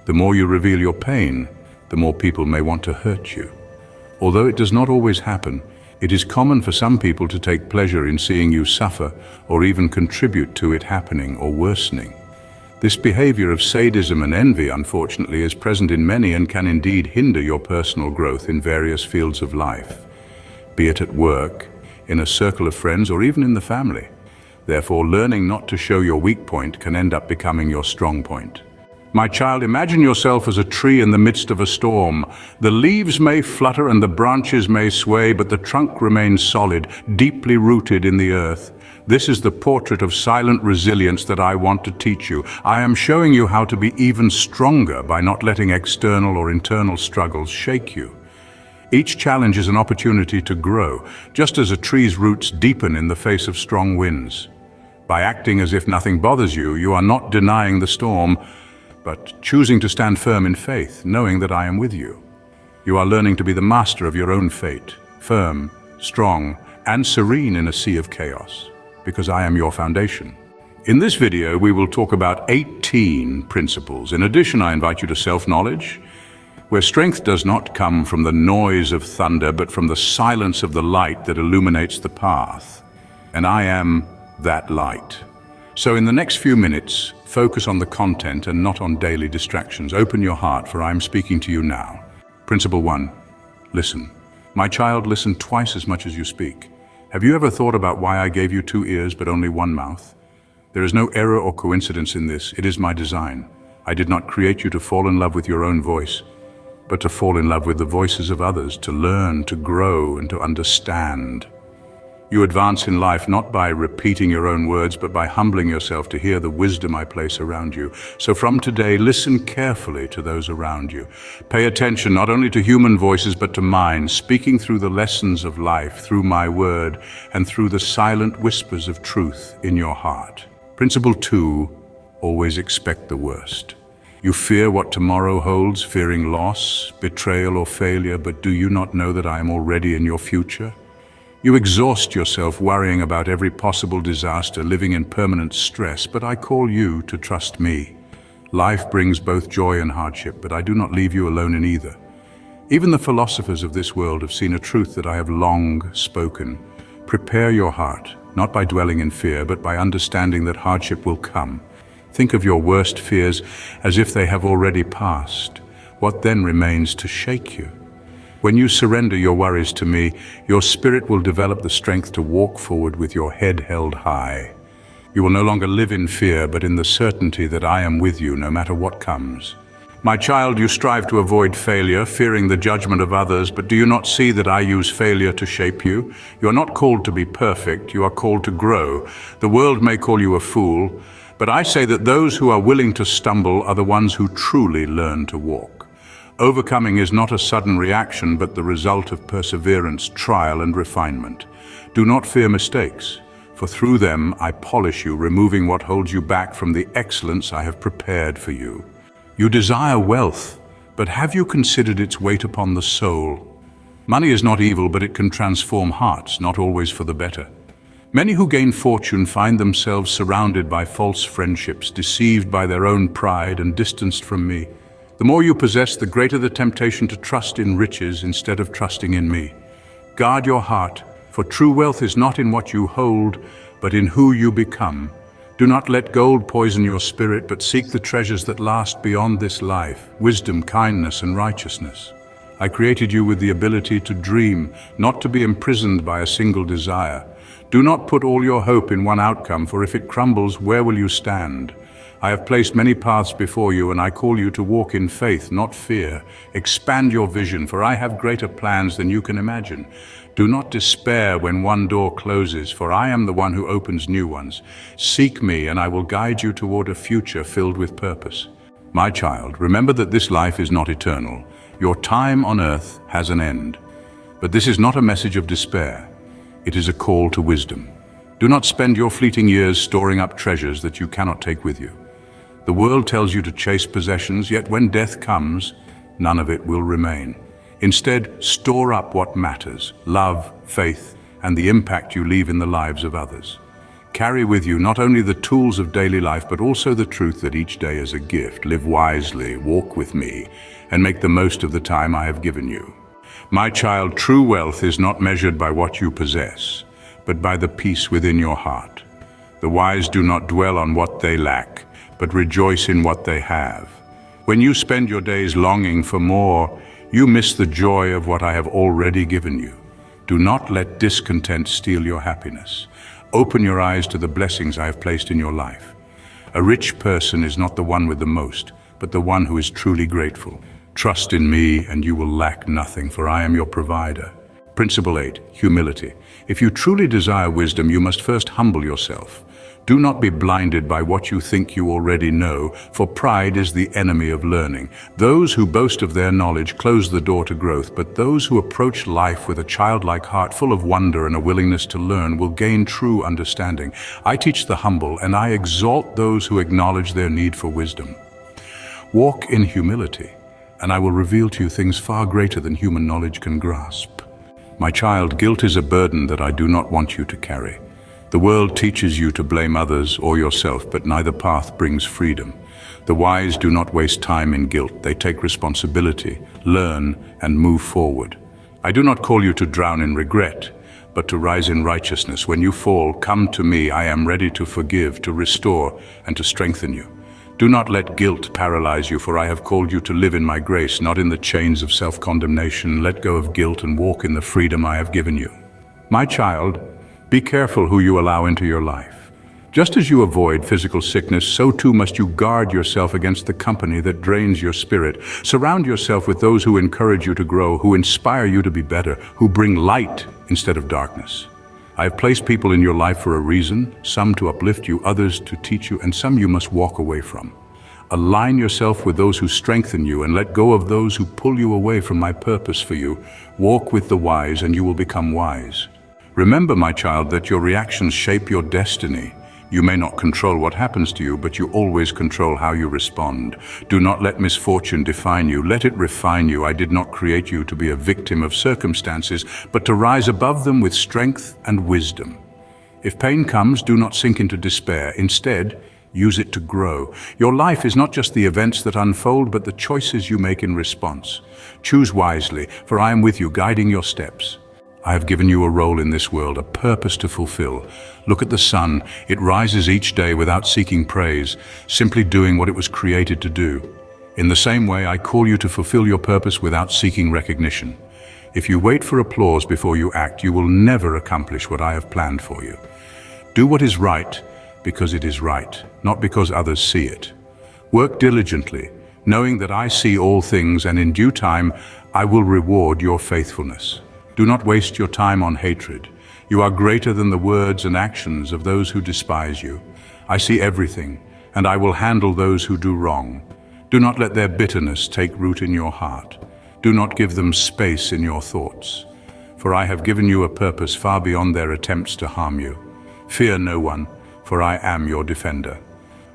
The more you reveal your pain, the more people may want to hurt you. Although it does not always happen, it is common for some people to take pleasure in seeing you suffer or even contribute to it happening or worsening. This behavior of sadism and envy, unfortunately, is present in many and can indeed hinder your personal growth in various fields of life, be it at work, in a circle of friends, or even in the family. Therefore, learning not to show your weak point can end up becoming your strong point. My child, imagine yourself as a tree in the midst of a storm. The leaves may flutter and the branches may sway, but the trunk remains solid, deeply rooted in the earth. This is the portrait of silent resilience that I want to teach you. I am showing you how to be even stronger by not letting external or internal struggles shake you. Each challenge is an opportunity to grow, just as a tree's roots deepen in the face of strong winds. By acting as if nothing bothers you, you are not denying the storm, but choosing to stand firm in faith, knowing that I am with you. You are learning to be the master of your own fate, firm, strong, and serene in a sea of chaos, because I am your foundation. In this video, we will talk about 18 principles. In addition, I invite you to self-knowledge, where strength does not come from the noise of thunder, but from the silence of the light that illuminates the path. And I am that light. So in the next few minutes, focus on the content and not on daily distractions. Open your heart, for I am speaking to you now. Principle 1, listen. My child, listen twice as much as you speak. Have you ever thought about why I gave you 2 ears but only 1 mouth? There is no error or coincidence in this. It is my design. I did not create you to fall in love with your own voice, but to fall in love with the voices of others, to learn, to grow, and to understand. You advance in life not by repeating your own words, but by humbling yourself to hear the wisdom I place around you. So from today, listen carefully to those around you. Pay attention not only to human voices, but to mine, speaking through the lessons of life, through my word, and through the silent whispers of truth in your heart. Principle 2, always expect the worst. You fear what tomorrow holds, fearing loss, betrayal, or failure, but do you not know that I am already in your future? You exhaust yourself worrying about every possible disaster, living in permanent stress, but I call you to trust me. Life brings both joy and hardship, but I do not leave you alone in either. Even the philosophers of this world have seen a truth that I have long spoken. Prepare your heart, not by dwelling in fear, but by understanding that hardship will come. Think of your worst fears as if they have already passed. What then remains to shake you? When you surrender your worries to me, your spirit will develop the strength to walk forward with your head held high. You will no longer live in fear, but in the certainty that I am with you no matter what comes. My child, you strive to avoid failure, fearing the judgment of others, but do you not see that I use failure to shape you? You are not called to be perfect, you are called to grow. The world may call you a fool, but I say that those who are willing to stumble are the ones who truly learn to walk. Overcoming is not a sudden reaction, but the result of perseverance, trial, and refinement. Do not fear mistakes, for through them I polish you, removing what holds you back from the excellence I have prepared for you. You desire wealth, but have you considered its weight upon the soul? Money is not evil, but it can transform hearts, not always for the better. Many who gain fortune find themselves surrounded by false friendships, deceived by their own pride and distanced from me. The more you possess, the greater the temptation to trust in riches instead of trusting in me. Guard your heart, for true wealth is not in what you hold, but in who you become. Do not let gold poison your spirit, but seek the treasures that last beyond this life, wisdom, kindness, and righteousness. I created you with the ability to dream, not to be imprisoned by a single desire. Do not put all your hope in one outcome, for if it crumbles, where will you stand? I have placed many paths before you, and I call you to walk in faith, not fear. Expand your vision, for I have greater plans than you can imagine. Do not despair when one door closes, for I am the one who opens new ones. Seek me, and I will guide you toward a future filled with purpose. My child, remember that this life is not eternal. Your time on earth has an end. But this is not a message of despair. It is a call to wisdom. Do not spend your fleeting years storing up treasures that you cannot take with you. The world tells you to chase possessions, yet when death comes, none of it will remain. Instead, store up what matters: love, faith, and the impact you leave in the lives of others. Carry with you not only the tools of daily life, but also the truth that each day is a gift. Live wisely, walk with me, and make the most of the time I have given you. My child, true wealth is not measured by what you possess, but by the peace within your heart. The wise do not dwell on what they lack, but rejoice in what they have. When you spend your days longing for more, you miss the joy of what I have already given you. Do not let discontent steal your happiness. Open your eyes to the blessings I have placed in your life. A rich person is not the one with the most, but the one who is truly grateful. Trust in me and you will lack nothing, for I am your provider. Principle 8, humility. If you truly desire wisdom, you must first humble yourself. Do not be blinded by what you think you already know, for pride is the enemy of learning. Those who boast of their knowledge close the door to growth, but those who approach life with a childlike heart full of wonder and a willingness to learn will gain true understanding. I teach the humble, and I exalt those who acknowledge their need for wisdom. Walk in humility, and I will reveal to you things far greater than human knowledge can grasp. My child, guilt is a burden that I do not want you to carry. The world teaches you to blame others or yourself, but neither path brings freedom. The wise do not waste time in guilt. They take responsibility, learn, and move forward. I do not call you to drown in regret, but to rise in righteousness. When you fall, come to me. I am ready to forgive, to restore, and to strengthen you. Do not let guilt paralyze you, for I have called you to live in my grace, not in the chains of self-condemnation. Let go of guilt and walk in the freedom I have given you. My child, be careful who you allow into your life. Just as you avoid physical sickness, so too must you guard yourself against the company that drains your spirit. Surround yourself with those who encourage you to grow, who inspire you to be better, who bring light instead of darkness. I have placed people in your life for a reason, some to uplift you, others to teach you, and some you must walk away from. Align yourself with those who strengthen you and let go of those who pull you away from my purpose for you. Walk with the wise and you will become wise. Remember, my child, that your reactions shape your destiny. You may not control what happens to you, but you always control how you respond. Do not let misfortune define you. Let it refine you. I did not create you to be a victim of circumstances, but to rise above them with strength and wisdom. If pain comes, do not sink into despair. Instead, use it to grow. Your life is not just the events that unfold, but the choices you make in response. Choose wisely, for I am with you, guiding your steps. I have given you a role in this world, a purpose to fulfill. Look at the sun. It rises each day without seeking praise, simply doing what it was created to do. In the same way, I call you to fulfill your purpose without seeking recognition. If you wait for applause before you act, you will never accomplish what I have planned for you. Do what is right because it is right, not because others see it. Work diligently, knowing that I see all things, and in due time, I will reward your faithfulness. Do not waste your time on hatred. You are greater than the words and actions of those who despise you. I see everything, and I will handle those who do wrong. Do not let their bitterness take root in your heart. Do not give them space in your thoughts. For I have given you a purpose far beyond their attempts to harm you. Fear no one, for I am your defender.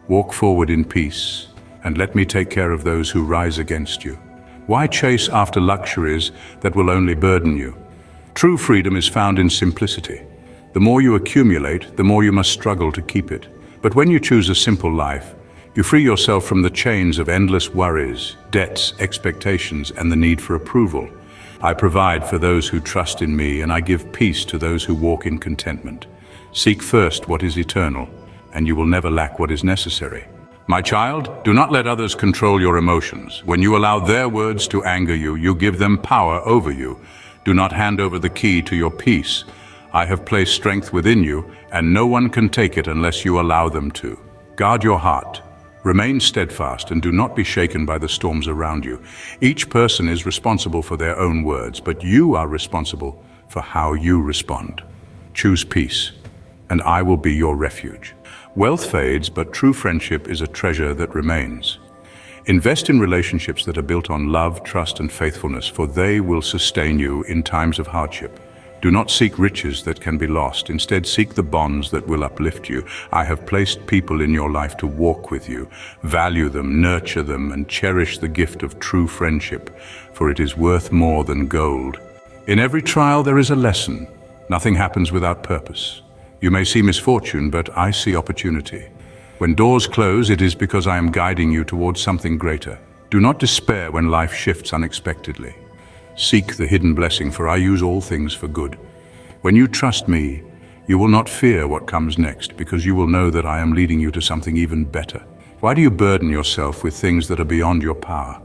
Walk forward in peace, and let me take care of those who rise against you. Why chase after luxuries that will only burden you? True freedom is found in simplicity. The more you accumulate, the more you must struggle to keep it. But when you choose a simple life, you free yourself from the chains of endless worries, debts, expectations, and the need for approval. I provide for those who trust in me, and I give peace to those who walk in contentment. Seek first what is eternal, and you will never lack what is necessary. My child, do not let others control your emotions. When you allow their words to anger you, you give them power over you. Do not hand over the key to your peace. I have placed strength within you, and no one can take it unless you allow them to. Guard your heart. Remain steadfast and do not be shaken by the storms around you. Each person is responsible for their own words, but you are responsible for how you respond. Choose peace, and I will be your refuge. Wealth fades, but true friendship is a treasure that remains. Invest in relationships that are built on love, trust, and faithfulness, for they will sustain you in times of hardship. Do not seek riches that can be lost. Instead, seek the bonds that will uplift you. I have placed people in your life to walk with you. Value them, nurture them, and cherish the gift of true friendship, for it is worth more than gold. In every trial, there is a lesson. Nothing happens without purpose. You may see misfortune, but I see opportunity. When doors close, it is because I am guiding you towards something greater. Do not despair when life shifts unexpectedly. Seek the hidden blessing, for I use all things for good. When you trust me, you will not fear what comes next, because you will know that I am leading you to something even better. Why do you burden yourself with things that are beyond your power?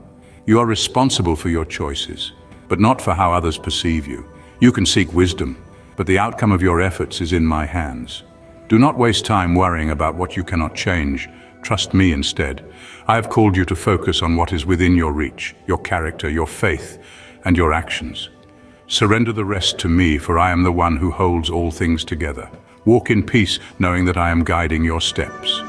You are responsible for your choices, but not for how others perceive you. You can seek wisdom, but the outcome of your efforts is in my hands. Do not waste time worrying about what you cannot change. Trust me instead. I have called you to focus on what is within your reach, your character, your faith, and your actions. Surrender the rest to me, for I am the one who holds all things together. Walk in peace, knowing that I am guiding your steps.